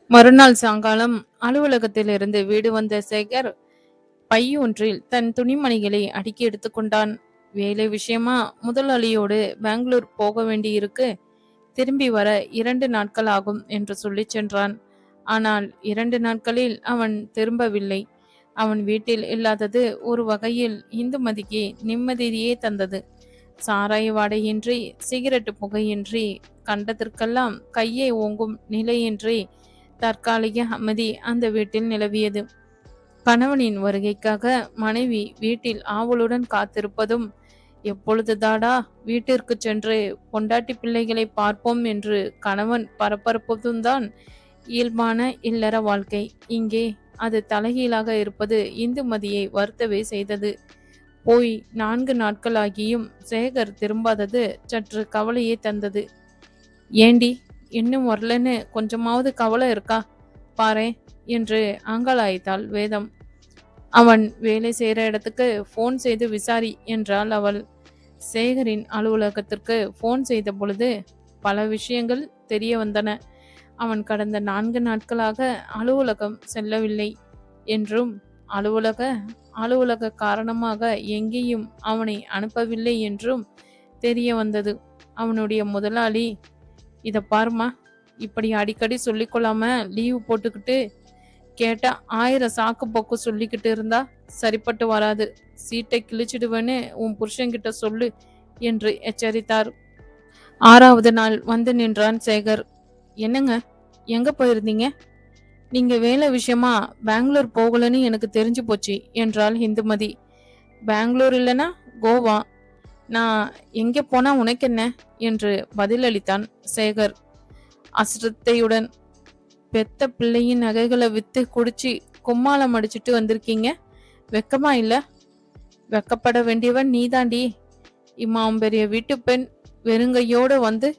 மறுநாள் சாயங்காலம் அலுவலகத்திலிருந்து வீடு வந்த சேகர் பை ஒன்றில் தன் துணிமணிகளை அடுக்கி எடுத்துக்கொண்டான். வேலை விஷயமா முதலாளியோடு பெங்களூர் போக வேண்டியிருக்கு, திரும்பி வர 2 நாட்கள் ஆகும் என்று சொல்லி சென்றான். ஆனால் 2 நாட்களில் அவன் திரும்பவில்லை. அவன் வீட்டில் இல்லாதது ஒரு வகையில் இந்துமதிக்கு நிம்மதியே தந்தது. சாராய வாடையின்றி, சிகரெட்டு புகையின்றி, கண்டதற்கெல்லாம் கையை ஓங்கும் நிலையின்றி தற்காலிக அமைதி அந்த வீட்டில் நிலவியது. கணவனின் வருகைக்காக மனைவி வீட்டில் ஆவலுடன் காத்திருப்பதும், எப்பொழுதுதாடா வீட்டிற்கு சென்று பொண்டாட்டி பிள்ளைகளை பார்ப்போம் என்று கணவன் பரபரப்பதும் தான் இயல்பான இல்லற வாழ்க்கை. இங்கே அது தலைகீழாக இருப்பது இந்துமதியை வருத்தவே செய்தது. போய் 4 நாட்களாகியும் சேகர் திரும்பாதது சற்று கவலையே தந்தது. ஏண்டி இன்னும் வரலன்னு கொஞ்சமாவது கவலை இருக்கா பாரேன் என்று அங்கலாய்த்தாள் வேதம். அவன் வேலை செய்கிற இடத்துக்கு ஃபோன் செய்து விசாரி என்றாள் அவள். சேகரின் அலுவலகத்திற்கு ஃபோன் செய்த பொழுது பல விஷயங்கள் தெரிய வந்தன. அவன் கடந்த 4 நாட்களாக அலுவலகம் செல்லவில்லை என்றும், அலுவலக காரணமாக எங்கேயும் அவனை அனுப்பவில்லை என்றும் தெரிய வந்தது. அவனுடைய முதலாளி, இதை பாருமா, இப்படி அடிக்கடி சொல்லிக்கொள்ளாம லீவு போட்டுக்கிட்டு கேட்டா 1000 சாக்கு போக்கு சொல்லிக்கிட்டு இருந்தா சரிப்பட்டு வராது, சீட்டை கிழிச்சிடுவேன்னு உன் புருஷன்கிட்ட சொல்லு என்று எச்சரித்தார். 6வது நாள் வந்து நின்றான் சேகர். என்னங்க, எங்க போயிருந்தீங்க? நீங்க வேலை விஷயமா பெங்களூர் போகலன்னு எனக்கு தெரிஞ்சு போச்சு என்றாள் இந்துமதி. பெங்களூர் இல்லைன்னா கோவா, நான் எங்கே போனா உனக்கு என்ன என்று பதிலளித்தான் சேகர் அசிரத்தையுடன். பெத்த பிள்ளையின் நகைகளை வித்து குடிச்சு கும்மாளம் அடிச்சுட்டு வந்திருக்கீங்க, வெக்கமா இல்ல? வெக்கப்பட வேண்டியவன் நீதாண்டி. இம்மாவும் பெரிய வீட்டு பெண் வெறுங்கையோடு வந்து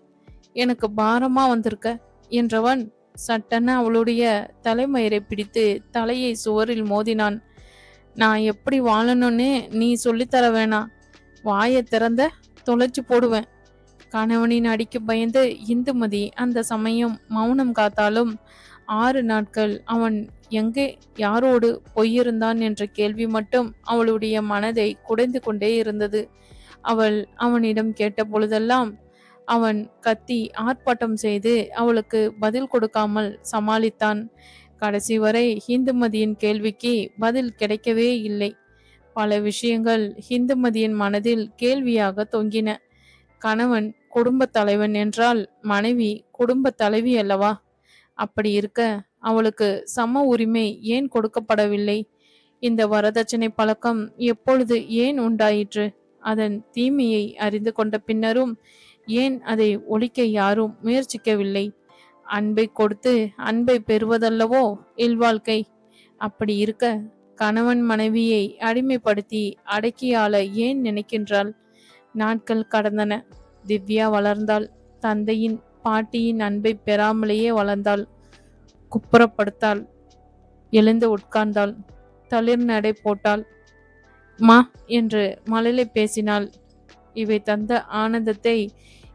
எனக்கு பாரமா வந்திருக்க என்றவன் சட்டென அவளுடைய தலைமயிரை பிடித்து தலையை சுவரில் மோதினான். நான் எப்படி வாழணும்னு நீ சொல்லித்தர வேணாம், வாயை திறந்த தொலைச்சு போடுவேன். கணவனின் அடிக்கு பயந்து இந்துமதி அந்த சமயம் மௌனம் காத்தாலும் 6 நாட்கள் அவன் எங்கே யாரோடு பொய்யிருந்தான் என்ற கேள்வி மட்டும் அவளுடைய மனதை குடைந்து கொண்டே இருந்தது. அவள் அவனிடம் கேட்ட பொழுதெல்லாம் அவன் கத்தி ஆர்ப்பாட்டம் செய்து அவளுக்கு பதில் கொடுக்காமல் சமாளித்தான். கடைசி வரை இந்துமதியின் கேள்விக்கு பதில் கிடைக்கவே இல்லை. பல விஷயங்கள் இந்துமதியின் மனதில் கேள்வியாக தொங்கின. கணவன் குடும்ப தலைவன் என்றால் மனைவி குடும்ப தலைவி அல்லவா? அப்படி இருக்க அவளுக்கு சம உரிமை ஏன் கொடுக்கப்படவில்லை? இந்த வரதட்சணை பழக்கம் எப்பொழுது ஏன் உண்டாயிற்று? அதன் தீமையை அறிந்து கொண்ட பின்னரும் ஏன் அதை ஒழிக்க யாரும் முயற்சிக்கவில்லை? அன்பை கொடுத்து அன்பை பெறுவதல்லவோ இல்வாழ்க்கை. அப்படி இருக்க கணவன் மனைவியை அடிமைப்படுத்தி அடக்கியாள ஏன் நினைக்கின்றாள்? நாட்கள் கடந்தன. திவ்யா வளர்ந்தாள். தந்தையின் பாட்டியின் அன்பை பெறாமலேயே வளர்ந்தாள். குப்புறப்படுத்தாள், எழுந்து உட்கார்ந்தாள், தளிர் நடை போட்டாள், மா என்று மழலை பேசினாள். இவை தந்த ஆனந்தத்தை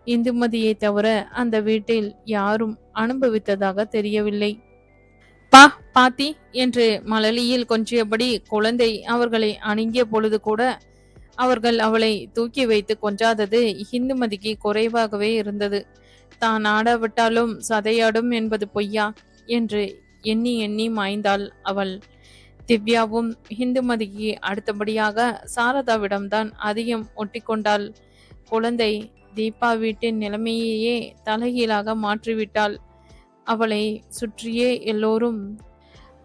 இந்துமதியை தவிர அந்த வீட்டில் யாரும் அனுபவித்ததாக தெரியவில்லை. பா பாத்தி என்று மழலையில் கொஞ்சியபடி குழந்தை அவர்களை அணுகிய பொழுது கூட அவர்கள் அவளை தூக்கி வைத்து கொஞ்சாதது இந்துமதிக்கு குறைவாகவே இருந்தது. தான் ஆடாவிட்டாலும் சதையாடும் என்பது பொய்யா என்று எண்ணி எண்ணி மாய்ந்தாள் அவள். திவ்யாவும் இந்துமதிக்கு அடுத்தபடியாக சாரதாவிடம்தான் அதிகம் ஒட்டிக்கொண்டாள். குழந்தை தீபா வீட்டின் நிலைமையையே தலைகீழாக மாற்றிவிட்டாள். அவளை சுற்றியே எல்லோரும்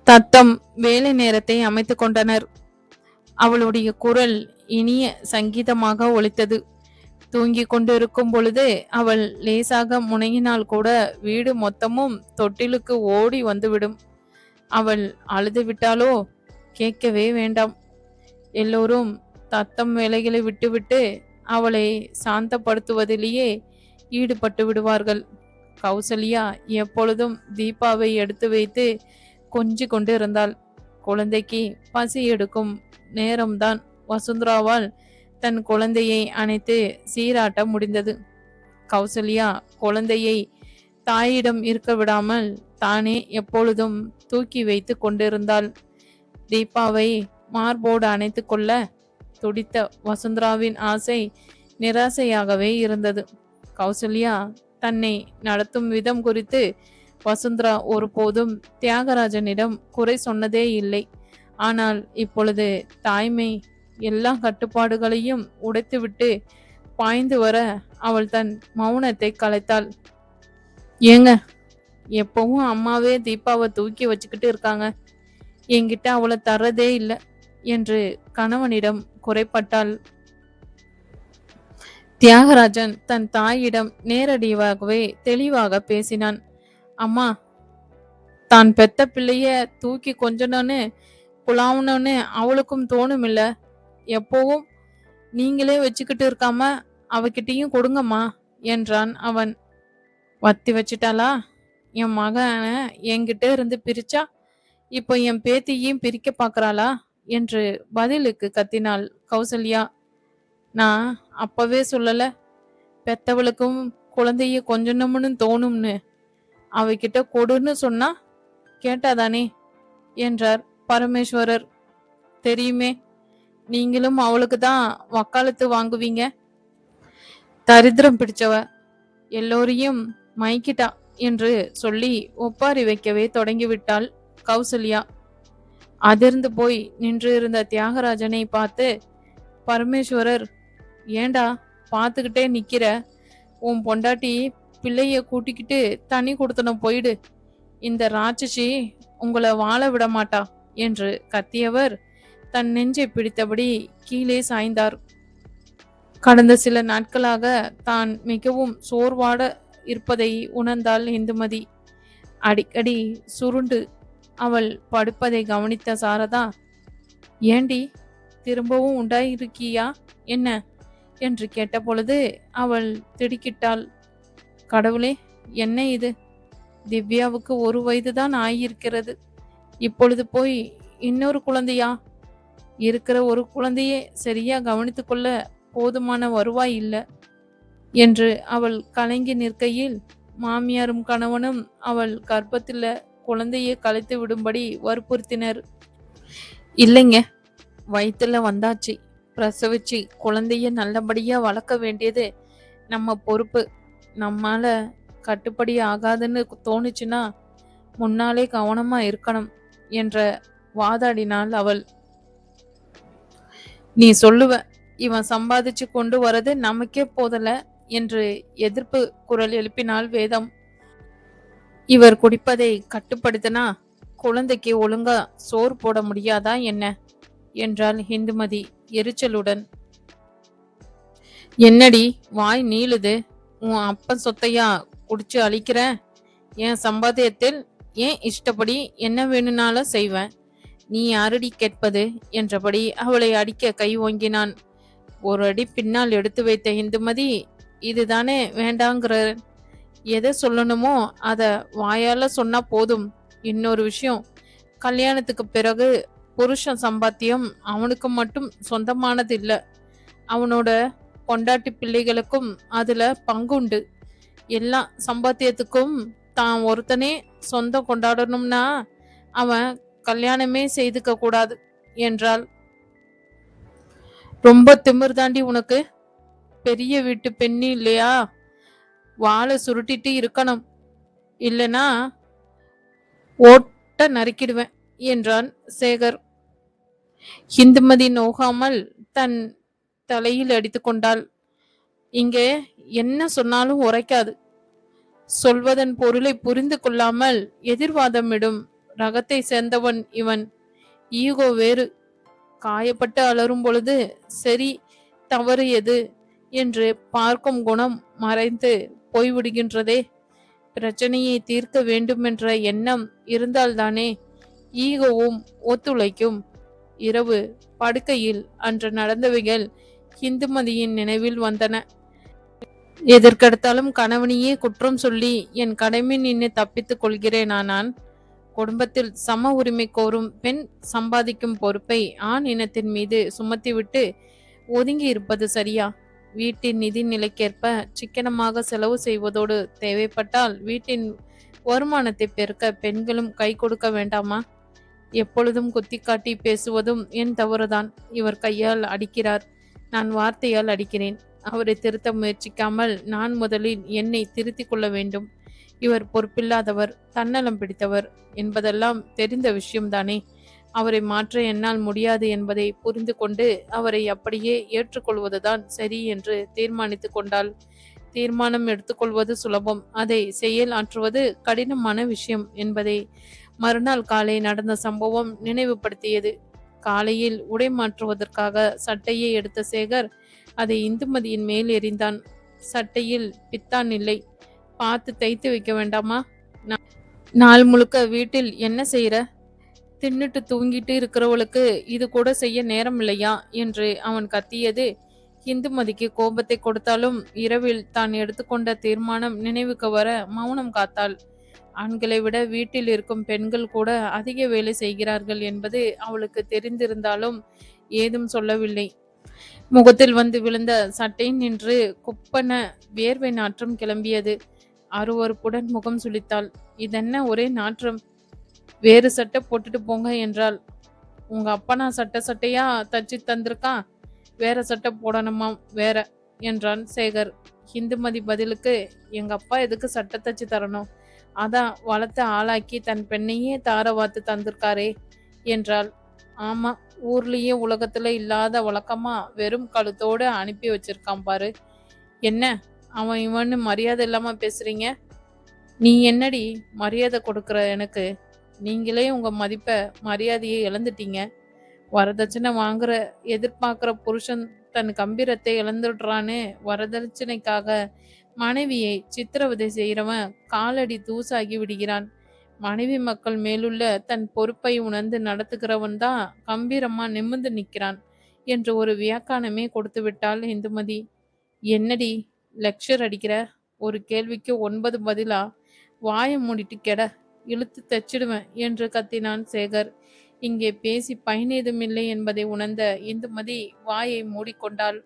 தத்தம் வேலை நேரத்தை அமைத்து கொண்டனர். அவளுடைய குரல் இனிய சங்கீதமாக ஒலித்தது. தூங்கிக் கொண்டிருக்கும் பொழுது அவள் லேசாக முனையினால் கூட வீடு மொத்தமும் தொட்டிலுக்கு ஓடி வந்துவிடும். அவள் அழுது விட்டாலோ கேட்கவே வேண்டாம். எல்லோரும் தத்தம் வேலைகளை விட்டுவிட்டு அவளை சாந்தப்படுத்துவதிலேயே ஈடுபட்டு விடுவார்கள். கௌசல்யா எப்பொழுதும் தீபாவை எடுத்து வைத்து கொஞ்சி கொண்டு இருந்தாள். குழந்தைக்கு பசி எடுக்கும் நேரம்தான் வசுந்தராவால் தன் குழந்தையை அணைத்து சீராட்ட முடிந்தது. கௌசல்யா குழந்தையை தாயிடம் இருக்க விடாமல் தானே எப்பொழுதும் தூக்கி வைத்து கொண்டிருந்தாள். தீபாவை மார்போடு அணைத்து கொள்ள துடித்த வசுந்தராவின் ஆசை நிராசையாகவே இருந்தது. கௌசல்யா தன்னை நடத்தும் விதம் குறித்து வசுந்தரா ஒருபோதும் தியாகராஜனிடம் குறை சொன்னதே இல்லை. ஆனால் இப்பொழுது தாய்மை எல்லா கட்டுப்பாடுகளையும் உடைத்துவிட்டு பாய்ந்து வர அவள் தன் மௌனத்தை கலைத்தாள். ஏங்க, எப்பவும் அம்மாவே தீபாவை தூக்கி வச்சுக்கிட்டு இருக்காங்க, என்கிட்ட அவளை தர்றதே இல்லை என்று கணவனிடம் குறைப்பட்டாள். தியாகராஜன் தன் தாயிடம் நேரடியாகவே தெளிவாக பேசினான். அம்மா, தான் பெத்த பிள்ளைய தூக்கி கொஞ்சணும்னு குழாவணும்னு அவளுக்கும் தோணும் இல்ல. எப்பவும் நீங்களே வச்சுக்கிட்டு இருக்காம அவகிட்டையும் கொடுங்கம்மா என்றான் அவன். வத்தி வச்சிட்டாளா? என் மகனை என்கிட்ட இருந்து பிரிச்சா இப்போ என் பேத்தியையும் பிரிக்க பாக்குறாளா என்று பதிலுக்கு கத்தினாள் கௌசல்யா. நான் அப்பவே சொல்லல, பெத்தவளுக்கும் குழந்தைய கொஞ்சணும்னு தோணும்னு. அவகிட்ட கொடுன்னு சொன்னா கேட்டாதானே என்றார் பரமேஸ்வரர். தெரியுமே, நீங்களும் அவளுக்கு தான் வக்காலத்து வாங்குவீங்க. தரித்திரம் பிடிச்சவ, எல்லோரையும் மயக்கிட்டா என்று சொல்லி ஒப்பாரி வைக்கவே தொடங்கிவிட்டாள் கௌசல்யா. அதிர்ந்து போய் நின்று இருந்த தியாகராஜனை பார்த்து பரமேஸ்வரர், ஏண்டா பார்த்துக்கிட்டே நிக்கிற? உன் பொண்டாட்டி பிள்ளைய கூட்டிக்கிட்டு தனி கொடுத்தனும் போயிடு, இந்த ராட்சசி உங்களை வாழ விட மாட்டா என்று கத்தியவர் தன் நெஞ்சை பிடித்தபடி கீழே சாய்ந்தார். கடந்த சில நாட்களாக தான் மிகவும் சோர்வாட இருப்பதை உணர்ந்தாள் இந்துமதி. அடிக்கடி சுருண்டு அவள் படுப்பதை கவனித்த சாரதா, ஏண்டி திரும்பவும் உண்டாயிருக்கியா என்ன என்று கேட்டபொழுது அவள் திடுக்கிட்டாள். கடவுளே, என்ன இது? திவ்யாவுக்கு 1 வயதுதான் ஆகியிருக்கிறது. இப்பொழுது போய் இன்னொரு குழந்தையா? இருக்கிற ஒரு குழந்தையே சரியா கவனித்து கொள்ள போதுமான வருவாய் இல்லை என்று அவள் கலங்கி நிற்கையில் மாமியாரும் கணவனும் அவள் கர்ப்பத்தில் குழந்தையை கலைத்து விடும்படி வற்புறுத்தினர். இல்லைங்க, வயிற்றுல வந்தாச்சு, பிரசவிச்சு குழந்தைய நல்லபடியா வளர்க்க வேண்டியது நம்ம பொறுப்பு. நம்மால கட்டுப்படி ஆகாதுன்னு தோணுச்சுன்னா முன்னாலே கவனமா இருக்கணும் என்ற வாதாடினாள் அவள். நீ சொல்லுவ, இவன் சம்பாதிச்சு கொண்டு வரது நமக்கே போதல என்று எதிர்ப்பு குரல் எழுப்பினாள் வேதம். இவர் குடிப்பதை கட்டுப்படுத்தினா குழந்தைக்கு ஒழுங்கா சோறு போட முடியாதா என்ன என்றாள் இந்துமதி எரிச்சலுடன். என்னடி வாய் நீளுது? உன் அப்பன் சொத்தையா குடிச்சு அழிக்கிற? என் சம்பாத்தியத்தில் ஏன் இஷ்டப்படி என்ன வேணும்னாலும் செய்வேன், நீ யாரடி கேட்பது என்றபடி அவளை அடிக்க கை ஓங்கினான். ஒரு அடி பின்னால் எடுத்து வைத்த இந்துமதி, இதுதானே வேண்டாங்கிற, எதை சொல்லணுமோ அத வாயால சொன்னா போதும். இன்னொரு விஷயம், கல்யாணத்துக்கு பிறகு புருஷன் சம்பாத்தியம் அவனுக்கு மட்டும் சொந்தமானது இல்ல, அவனோட பொண்டாட்டி பிள்ளைகளுக்கும் அதுல பங்குண்டு. எல்லா சம்பாத்தியத்துக்கும் தான் ஒருத்தனே சொந்தம் கொண்டாடணும்னா அவன் கல்யாணமே செய்துக்க கூடாது என்றாள். ரொம்ப திமிர் தாண்டி உனக்கு, பெரிய வீட்டு பெண்ணு இல்லையா? வாழை சுருட்டிட்டு இருக்கணும், இல்லனா ஓட்ட நறுக்கிடுவேன் என்றான் சேகர். இந்துமதி நோகாமல் தன் தலையில் அடித்து கொண்டாள். இங்கே என்ன சொன்னாலும் உரைக்காது. சொல்வதன் பொருளை புரிந்து கொள்ளாமல் எதிர்வாதமிடும் ரகத்தை சேர்ந்தவன் இவன். ஈகோ வேறு. காயப்பட்டு அலறும் பொழுது சரி தவறு எது என்று பார்க்கும் குணம் மறைந்து போய்விடுகின்றதே. பிரச்சனையை தீர்க்க வேண்டுமென்ற எண்ணம் இருந்தால்தானே ஈகோவும் ஒத்துழைக்கும். இரவு படுக்கையில் அன்று நடந்தவைகள் இந்துமதியின் நினைவில் வந்தன. எதற்கெடுத்தாலும் கணவனையே குற்றம் சொல்லி என் கடமை நின்று தப்பித்துக் கொள்கிறேன். நான் குடும்பத்தில் சம உரிமை கோரும் பெண் சம்பாதிக்கும் பொறுப்பை ஆண் இனத்தின் மீது சுமத்திவிட்டு ஒதுங்கி இருப்பது சரியா? வீட்டின் நிதி நிலைக்கேற்ப சிக்கனமாக செலவு செய்வதோடு தேவைப்பட்டால் வீட்டின் வருமானத்தை பெருக்க பெண்களும் கை கொடுக்க வேண்டாமா? எப்பொழுதும் குத்தி காட்டி பேசுவதும் என் தவறுதான். இவர் கையால் அடிக்கிறார், நான் வார்த்தையால் அடிக்கிறேன். அவரை திருத்த முயற்சிக்காமல் நான் முதலில் என்னை திருத்திக் கொள்ள வேண்டும். இவர் பொறுப்பில்லாதவர், தன்னலம் பிடித்தவர் என்பதெல்லாம் தெரிந்த விஷயம்தானே. அவரை மாற்ற என்னால் முடியாது என்பதை புரிந்து கொண்டு அவரை அப்படியே ஏற்றுக்கொள்வதுதான் சரி என்று தீர்மானித்து கொண்டாள். தீர்மானம் எடுத்துக்கொள்வது சுலபம், அதை செயல் ஆற்றுவது கடினமான விஷயம் என்பதை மறுநாள் காலை நடந்த சம்பவம் நினைவுபடுத்தியது. காலையில் உடை மாற்றுவதற்காக சட்டையை எடுத்த சேகர் அதை இந்துமதியின் மேல் எறிந்தான். சட்டையில் பித்தான் இல்லை, பார்த்து தைத்து வைக்க வேண்டாமா? நாள் முழுக்க வீட்டில் என்ன செய்யற? தின்னுட்டு தூங்கிட்டு இருக்கிறவளுக்கு இது கூட செய்ய நேரம் இல்லையா என்று அவன் கத்தியது இந்துமதிக்கு கோபத்தை கொடுத்தாலும் இரவில் தான் எடுத்துக்கொண்ட தீர்மானம் நினைவுக்கு வர மௌனம் காத்தாள். ஆண்களை விட வீட்டில் இருக்கும் பெண்கள் கூட அதிக வேலை செய்கிறார்கள் என்பது அவளுக்கு தெரிந்திருந்தாலும் ஏதும் சொல்லவில்லை. முகத்தில் வந்து விழுந்த சட்டை நின்று குப்பன வேர்வை நாற்றம் கிளம்பியது. அருவருப்புடன் முகம் சுளித்தாள். இதென்ன ஒரே நாற்றம்? வேறு சட்டை போட்டுட்டு போங்க என்றாள். உங்க அப்பா சட்டையா தச்சு தந்திருக்கான், வேற சட்டை போடணுமாம் வேற என்றான் சேகர். இந்துமதி பதிலுக்கு, எங்க அப்பா எதுக்கு சட்டை தச்சு தரணும், அதான் வளர்த்து ஆளாக்கி தன் பெண்ணையே தார வாத்து தந்திருக்காரே என்றாள். ஆமா, ஊர்லயே உலகத்துல இல்லாத வழக்கமா வெறும் கழுத்தோடு அனுப்பி வச்சிருக்கான் பாரு. என்ன அவன் இவன்னு மரியாதை இல்லாம பேசுறீங்க? நீ என்னடி மரியாதை கொடுக்குற எனக்கு? நீங்களே உங்க மதிப்பை மரியாதையை இழந்துட்டீங்க. வரதட்சணை வாங்குற எதிர்பார்க்கிற புருஷன் தன் கம்பீரத்தை இழந்துடுறான்னு வரதட்சணைக்காக மனைவியை சித்திரவதை செய்கிறவன் காலடி தூசாகி விடுகிறான். மனைவி மக்கள் மேலுள்ள தன் பொறுப்பை உணர்ந்து நடத்துகிறவன் தான் கம்பீரமா நிமிர்ந்து நிற்கிறான் என்று ஒரு வியாக்கானமே கொடுத்து விட்டாள் இந்துமதி. என்னடி லெக்சர் அடிக்கிற? ஒரு கேள்விக்கு 9 பதிலா? வாயை மூடிட்டு கெட, இழுத்து தச்சிடுவேன் என்று கத்தினான் சேகர். இங்கே பேசி பயனேதுமில்லை என்பதை உணர்ந்த இந்துமதி வாயை மூடிக்கொண்டாள்.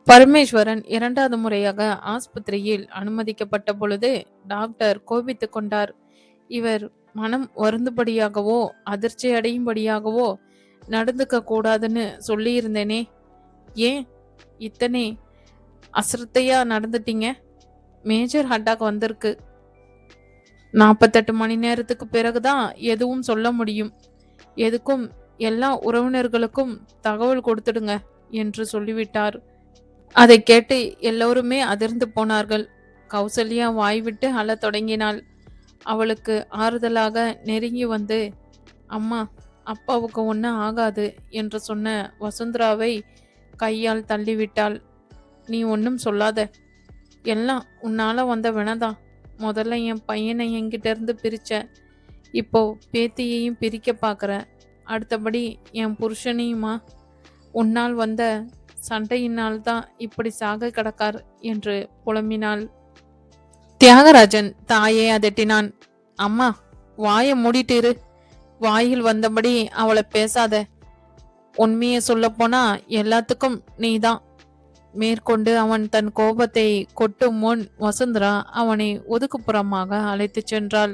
பரமேஸ்வரன் 2வது முறையாக ஆஸ்பத்திரியில் அனுமதிக்கப்பட்ட பொழுது டாக்டர் கோபித்து கொண்டார். இவர் மனம் வருந்தும்படியாகவோ அதிர்ச்சி அடையும்படியாகவோ நடந்துக்க கூடாதுன்னு சொல்லியிருந்தேனே, ஏன் இத்தனை அசிரத்தையா நடந்துட்டீங்க? மேஜர் அட்டாக் வந்திருக்கு. 48 மணி நேரத்துக்கு பிறகுதான் எதுவும் சொல்ல முடியும். எதுக்கும் எல்லா உறவினர்களுக்கும் தகவல் கொடுத்துடுங்க என்று சொல்லிவிட்டார். அதை கேட்டு எல்லோருமே அதிர்ந்து போனார்கள். கௌசல்யா வாய்விட்டு அழத் தொடங்கினாள். அவளுக்கு ஆறுதலாக நெருங்கி வந்து, அம்மா, அப்பாவுக்கு ஒன்றும் ஆகாது என்று சொன்ன வசுந்தராவை கையால் தள்ளிவிட்டாள். நீ ஒன்றும் சொல்லாத, எல்லாம் உன்னால வந்த வினதான். முதல்ல என் பையனை என்கிட்ட இருந்து பிரிச்ச, இப்போ பேத்தியையும் பிரிக்க பார்க்குற, அடுத்தபடி என் புருஷனையுமா? உன்னால் வந்த சண்டையினால் தான் இப்படி சாக கிடக்கார் என்று புலம்பினாள். தியாகராஜன் தாயை அதட்டினான். அம்மா, வாயை மூடிட்டு இரு. வாயில் வந்தபடி அவளை பேசாத. உண்மையை சொல்ல போனா எல்லாத்துக்கும் நீதான். மேற்கொண்டு அவன் தன் கோபத்தை கொட்டும் முன் வசுந்தரா அவனை ஒதுக்குப்புறமாக அழைத்து சென்றாள்.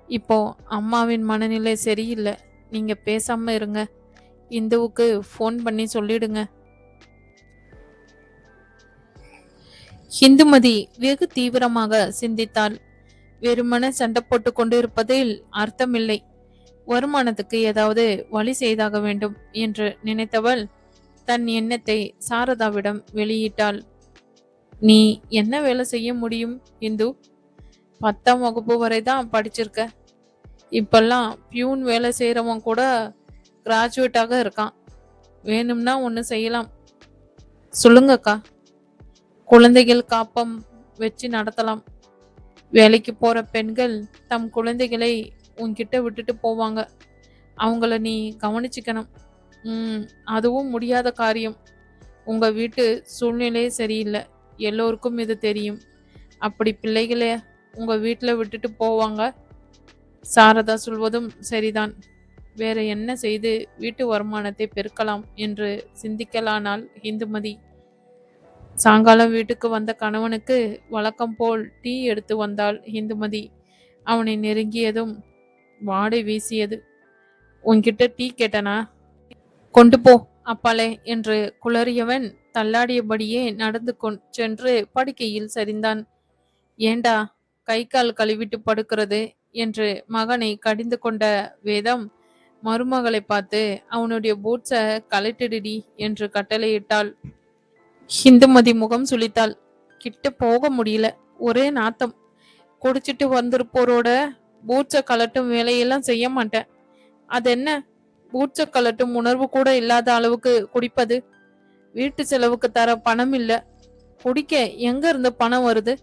இப்போ அம்மாவின் மனநிலை சரியில்லை, நீங்க பேசாம இருங்க. இந்துவுக்கு ஃபோன் பண்ணி சொல்லிடுங்க. இந்துமதி வெகு தீவிரமாக சிந்தித்தாள். வெறுமன சண்டை போட்டு கொண்டு இருப்பதில் அர்த்தமில்லை. வருமானத்துக்கு ஏதாவது வழி செய்தாக வேண்டும் என்று நினைத்தவள் தன் எண்ணத்தை சாரதாவிடம் வெளியிட்டாள். நீ என்ன வேலை செய்ய முடியும் இந்து? 10ஆம் வகுப்பு வரை தான் படிச்சிருக்க. இப்பெல்லாம் பியூன் வேலை செய்யறவன் கூட கிராஜுவேட்டாக இருக்கான். வேணும்னா ஒன்று செய்யலாம். சொல்லுங்கக்கா. குழந்தைகள் காப்பம் வச்சு நடத்தலாம். வேலைக்கு போற பெண்கள் தம் குழந்தைகளை உன்கிட்ட விட்டுட்டு போவாங்க. அவங்கள நீ கவனிச்சுக்கணும். அதுவும் முடியாத காரியம். உங்க வீட்டு சூழ்நிலை சரியில்லை, எல்லோருக்கும் இது தெரியும். அப்படி பிள்ளைகளை உங்க வீட்டில் விட்டுட்டு போவாங்க? சாரதா சொல்வதும் சரிதான். வேற என்ன செய்து வீட்டு வருமானத்தை பெருக்கலாம் என்று சிந்திக்கலானாள் இந்துமதி. சாயங்காலம் வீட்டுக்கு வந்த கணவனுக்கு வழக்கம் போல் டீ எடுத்து வந்தாள் இந்துமதி. அவனை நெருங்கியதும் வாடை வீசியது. உன்கிட்ட டீ கேட்டனா? கொண்டு போ அப்பாலே என்று குளறியவன் தள்ளாடியபடியே நடந்து சென்று படுக்கையில் சரிந்தான். ஏண்டா கை கால் கழுவிட்டு படுக்கிறது என்று மகனை கடிந்து கொண்ட வேதம் மருமகளை பார்த்து அவனுடைய பூட்ஸை கழட்டிடுடி என்று கட்டளையிட்டாள். ஹிந்துமதி முகம் சுளித்தாள். கிட்ட போக முடியல, ஒரே நாத்தம். குடிச்சிட்டு வந்திருப்போரோட பூட்ஸை கலட்டும் வேலையெல்லாம் செய்ய மாட்டேன். அது என்ன, பூட்ஸை கலட்டும் உணர்வு கூட இல்லாத அளவுக்கு குடிப்பது? வீட்டு செலவுக்கு தர பணம் இல்ல, குடிக்க எங்க இருந்து பணம் வருது?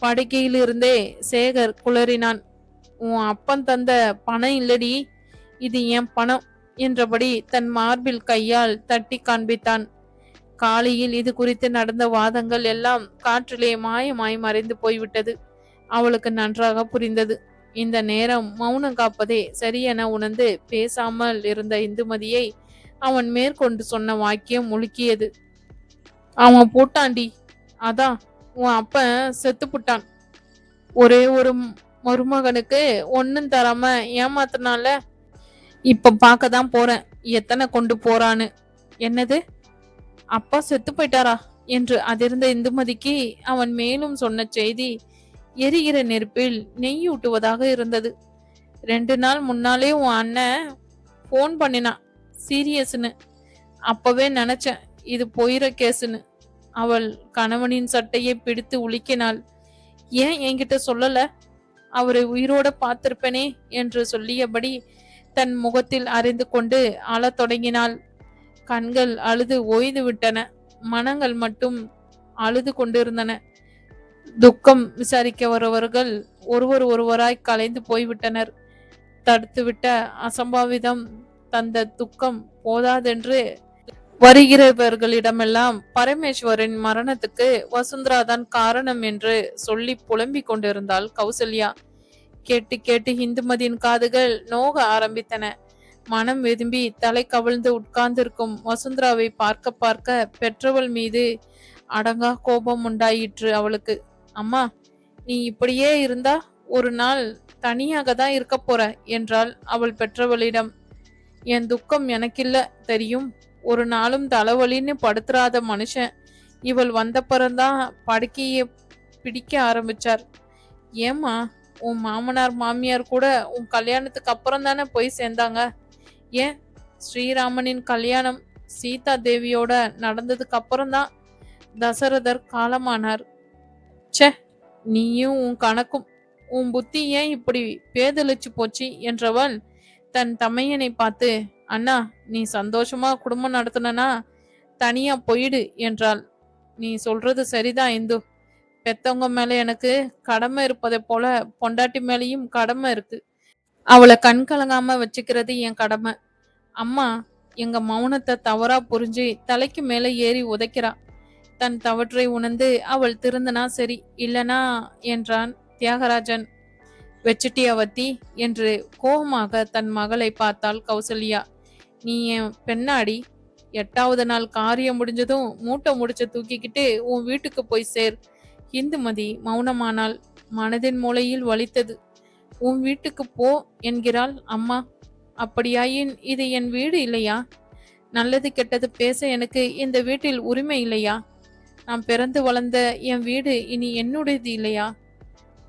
படுக்கையில் இருந்தே சேகர் குளறினான். உன் அப்பன் தந்த பணம் இல்லடி, இது என் பணம் என்றபடி தன் மார்பில் கையால் தட்டி காண்பித்தான். காலையில் இது குறித்து நடந்த வாதங்கள் எல்லாம் காற்றிலே மாயமாய் மறைந்து போய்விட்டது. அவளுக்கு நன்றாக புரிந்தது. இந்த நேரம் மௌனம் காப்பதே சரியென உணர்ந்து பேசாமல் இருந்த இந்துமதியை அவன் மேற்கொண்டு சொன்ன வாக்கியம் முழுக்கியது. அவன் போட்டாண்டி, அதான் உன் அப்பன் செத்து புட்டான். ஒரே ஒரு மருமகனுக்கு ஒன்னும் தராம ஏமாத்தினால. இப்ப பார்க்கதான் போறேன் எத்தனை கொண்டு போறான்னு. என்னது, அப்பா செத்து போயிட்டாரா என்று அதிர்ந்த இந்துமதிக்கு அவன் மேலும் சொன்ன செய்தி எரிகிற நெருப்பில் நெய் ஊட்டுவதாக இருந்தது. 2 நாள் முன்னாலே உன் அண்ணன் போன் பண்ணினான், சீரியஸ்னு. அப்பவே நினைச்சேன் இது போயிர கேசுன்னு. அவள் கணவனின் சட்டையை பிடித்து உலுக்கினாள். ஏன் என்கிட்ட சொல்லல? அவரை உயிரோட பார்த்திருப்பனே என்று சொல்லியபடி தன் முகத்தில் அறைந்து கொண்டு அழத் தொடங்கினாள். கண்கள் அழுது ஓய்ந்து விட்டன, மனங்கள் மட்டும் அழுது கொண்டிருந்தன. துக்கம் விசாரிக்க வருவர்கள் ஒருவராய் கலைந்து போய்விட்டனர். தடுத்துவிட்ட அசம்பாவிதம் தந்த துக்கம் போதாதென்று வருகிறவர்களிடமெல்லாம் பரமேஸ்வரின் மரணத்துக்கு வசுந்தராதான் காரணம் என்று சொல்லி புலம்பிக் கொண்டிருந்தாள் கௌசல்யா. கேட்டு கேட்டு இந்துமதியின் காதுகள் நோக ஆரம்பித்தன. மனம் வெதும்பி தலை கவிழ்ந்து உட்கார்ந்திருக்கும் வசுந்தராவை பார்க்க பார்க்க பெற்றவள் மீது அடங்கா கோபம் உண்டாயிற்று அவளுக்கு. அம்மா, நீ இப்படியே இருந்தா ஒரு நாள் தனியாக தான் இருக்க போற என்றாள் அவள் பெற்றவளிடம். என் துக்கம் எனக்கில்ல தெரியும். ஒரு நாளும் தலைவலின்னு படுத்துறாத மனுஷன் இவள் வந்தப்பறந்தான் படுக்கைய பிடிக்க ஆரம்பிச்சார். ஏம்மா, உன் மாமனார் மாமியார் கூட உன் கல்யாணத்துக்கு அப்புறம் தானே போய் சேர்ந்தாங்க. ஏன், ஸ்ரீராமனின் கல்யாணம் சீதா தேவியோட நடந்ததுக்கு அப்புறம்தான் தசரதர் காலமானார். ச்சே, நீயும் உன் கணக்கும், உன் புத்தி ஏன் இப்படி பேதலிச்சு போச்சு என்றவள் தன் தமையனை பார்த்து, அண்ணா, நீ சந்தோஷமா குடும்பம் நடத்தினா தனியா போயிடு என்றாள். நீ சொல்றது சரிதான் இந்து. பெத்தவங்க மேல எனக்கு கடமை இருப்பதை போல பொண்டாட்டி மேலேயும் கடமை இருக்கு. அவளை கண் கலங்காம வச்சுக்கிறது என் கடமை. அம்மா எங்க மௌனத்தை தவறா புரிஞ்சு தலைக்கு மேல ஏறி உதைக்கிறா. தன் தவற்றை உணர்ந்து அவள் திருந்தனா சரி, இல்லனா என்றான் தியாகராஜன். வெச்சிட்டியாவத்தி என்று கோபமாக தன் மகளை பார்த்தாள் கௌசல்யா. நீ என் பெண்ணாடி. 8வது நாள் காரியம் முடிஞ்சதும் மூட்டை முடிச்ச தூக்கிக்கிட்டு உன் வீட்டுக்கு போய் சேர். இந்துமதி மௌனமானாள். மனதின் மூலையில் வலித்தது. உன் வீட்டுக்கு போ என்கிறாள் அம்மா. அப்படியாயின் இது என் வீடு இல்லையா? நல்லது கெட்டது பேச எனக்கு இந்த வீட்டில் உரிமை இல்லையா? நான் பிறந்து வளர்ந்த என் வீடு இனி என்னுடையது இல்லையா?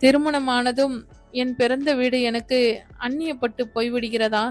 திருமணமானதும் என் பிறந்த வீடு எனக்கு அந்நியப்பட்டு போய்விடுகிறதா?